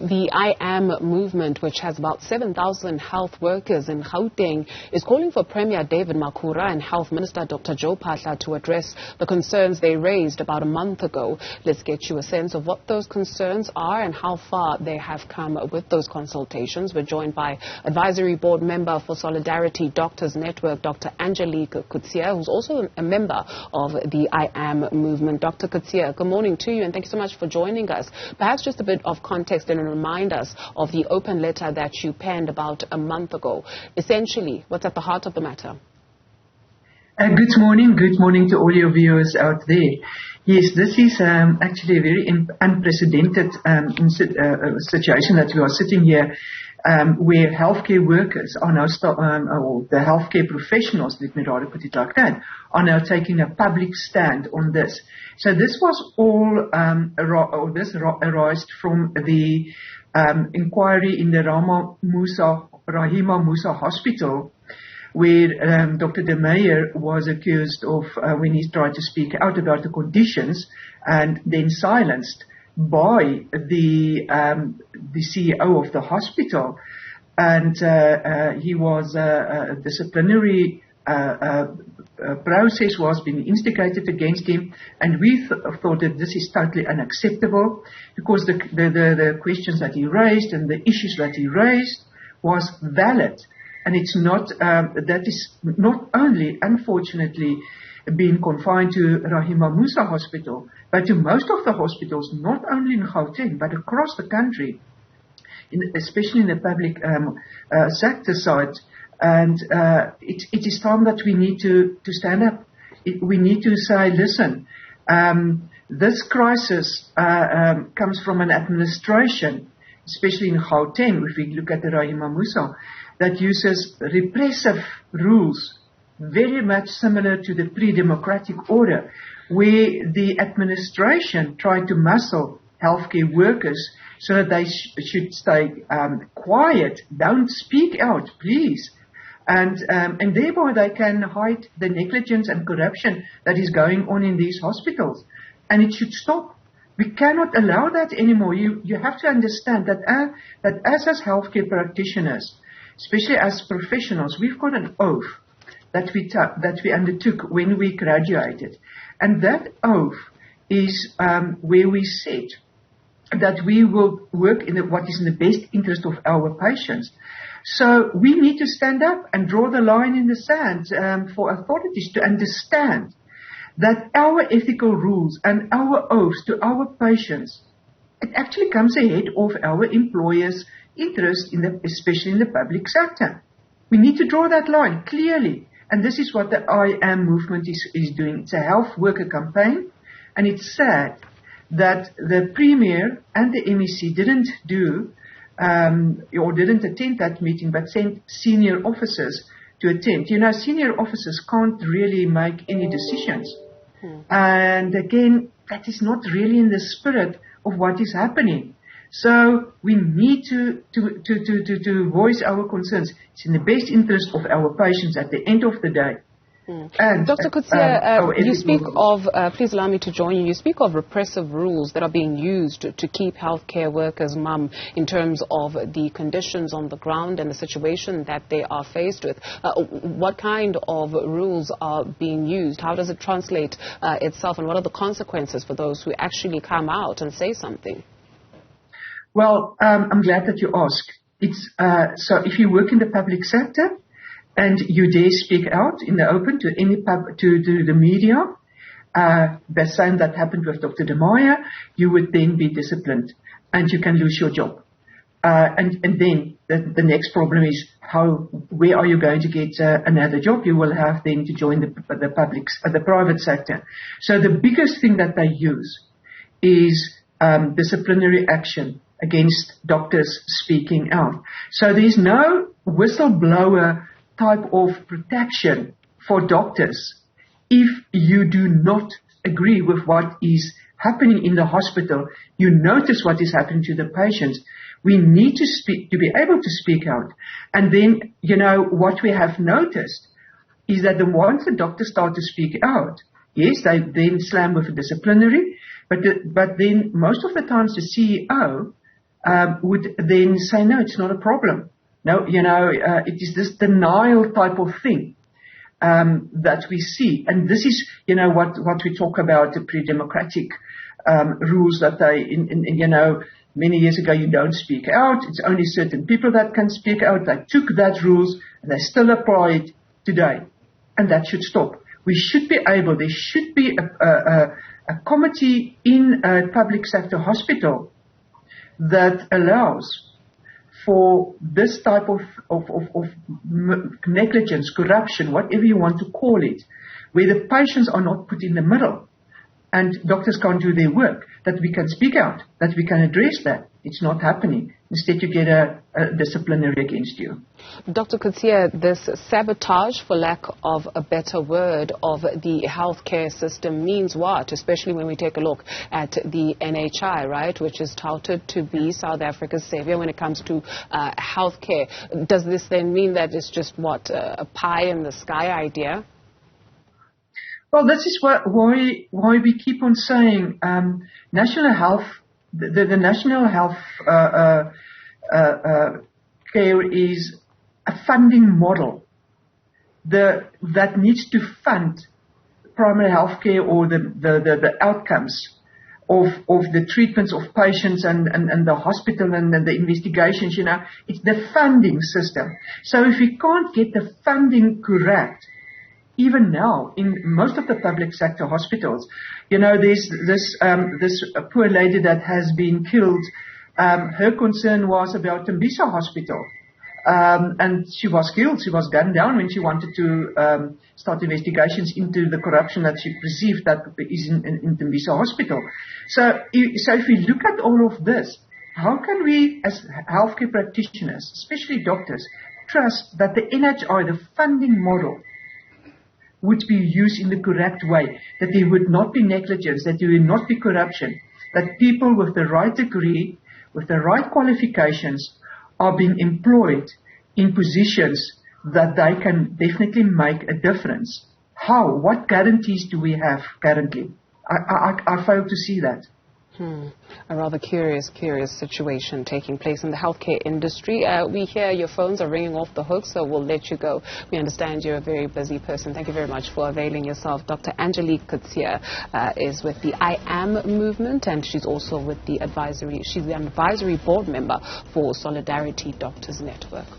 The I Am movement, which has about 7,000 health workers in Gauteng, is calling for Premier David Makhura and Health Minister Dr. Phaahla to address the concerns they raised about a month ago. Let's get you a sense of what those concerns are and how far they have come with those consultations. We're joined by Advisory Board Member for Solidarity Doctors Network, Dr. Angelique, who's also a member of the I Am movement. Dr. Coetzee, good morning to you and thank you so much for joining us. Perhaps just a bit of context and remind us of the open letter that you penned about a month ago. Essentially, what's at the heart of the matter? Good morning to all your viewers out there. Yes, this is actually a very unprecedented situation that we are sitting here where healthcare workers are now, or the healthcare professionals, let me rather put it like that, are now taking a public stand on this. So this was all arised from the inquiry in the Rahima Musa Hospital, where Dr. De Meyer was accused of, when he tried to speak out about the conditions, and then silenced by the CEO of the hospital, and he was a disciplinary process was being instigated against him, and we thought that this is totally unacceptable because the questions that he raised and the issues that he raised was valid, and it's not that is not only unfortunately being confined to Rahima Musa Hospital, but to most of the hospitals, not only in Gauteng, but across the country, especially in the public sector side. And it is time that we need to stand up. We need to say, listen, this crisis comes from an administration, especially in Gauteng, if we look at the Rahima Musa, that uses repressive rules, very much similar to the pre-democratic order, where the administration tried to muscle healthcare workers so that they should stay quiet, don't speak out, please. And thereby they can hide the negligence and corruption that is going on in these hospitals. And it should stop. We cannot allow that anymore. You have to understand that as healthcare practitioners, especially as professionals, we've got an oath that we undertook when we graduated. And that oath is where we said that we will work in what is in the best interest of our patients. So we need to stand up and draw the line in the sand for authorities to understand that our ethical rules and our oaths to our patients, it actually comes ahead of our employers' interest, especially in the public sector. We need to draw that line clearly. And this is what the I Am movement is doing. It's a health worker campaign. And it's sad that the Premier and the MEC didn't do or didn't attend that meeting, but sent senior officers to attend. You know, senior officers can't really make any decisions. And again, that is not really in the spirit of what is happening. So we need to voice our concerns. It's in the best interest of our patients at the end of the day. And, Dr. Coetzee, you speak of, please allow me to join you, you speak of repressive rules that are being used to keep healthcare workers mum in terms of the conditions on the ground and the situation that they are faced with. What kind of rules are being used? How does it translate itself, and what are the consequences for those who actually come out and say something? Well, I'm glad that you asked. It's so if you work in the public sector and you dare speak out in the open to any to the media, the same that happened with Dr. De Meyer, you would then be disciplined and you can lose your job. And then the next problem is where are you going to get another job? You will have then to join the private sector. So the biggest thing that they use is disciplinary action against doctors speaking out. So there's no whistleblower type of protection for doctors if you do not agree with what is happening in the hospital. You notice what is happening to the patients. We need to be able to speak out. And then, you know, what we have noticed is that once the doctors start to speak out, yes, they then slam with a disciplinary, but then most of the times the CEO would then say, no, it's not a problem. No, it is this denial type of thing that we see. And this is, what we talk about, the pre-democratic rules that many years ago you don't speak out. It's only certain people that can speak out. They took that rules and they still apply it today. And that should stop. We should be able, there should be a committee in a public sector hospital that allows for this type of negligence, corruption, whatever you want to call it, where the patients are not put in the middle and doctors can't do their work, that we can speak out, that we can address that. It's not happening. Instead, you get a disciplinary against you. Dr. Coetzee, this sabotage, for lack of a better word, of the healthcare system means what? Especially when we take a look at the NHI, right, which is touted to be South Africa's savior when it comes to healthcare. Does this then mean that it's just, a pie-in-the-sky idea? Well, this is why we keep on saying national health. The national health care is a funding model that needs to fund primary health care or the outcomes of the treatments of patients and the hospital and the investigations. It's the funding system. So if we can't get the funding correct, even now, in most of the public sector hospitals, there's this poor lady that has been killed. Her concern was about Tembisa Hospital. And she was killed. She was gunned down when she wanted to start investigations into the corruption that she perceived that is in Tembisa Hospital. So if we look at all of this, how can we, as healthcare practitioners, especially doctors, trust that the NHI, the funding model, would be used in the correct way, that there would not be negligence, that there would not be corruption, that people with the right degree, with the right qualifications are being employed in positions that they can definitely make a difference. How? What guarantees do we have currently? I fail to see that. A rather curious situation taking place in the healthcare industry. We hear your phones are ringing off the hook, so we'll let you go. We understand you're a very busy person. Thank you very much for availing yourself. Dr. Angelique Coetzee is with the I Am movement, and she's also with the advisory board member for Solidarity Doctors Network.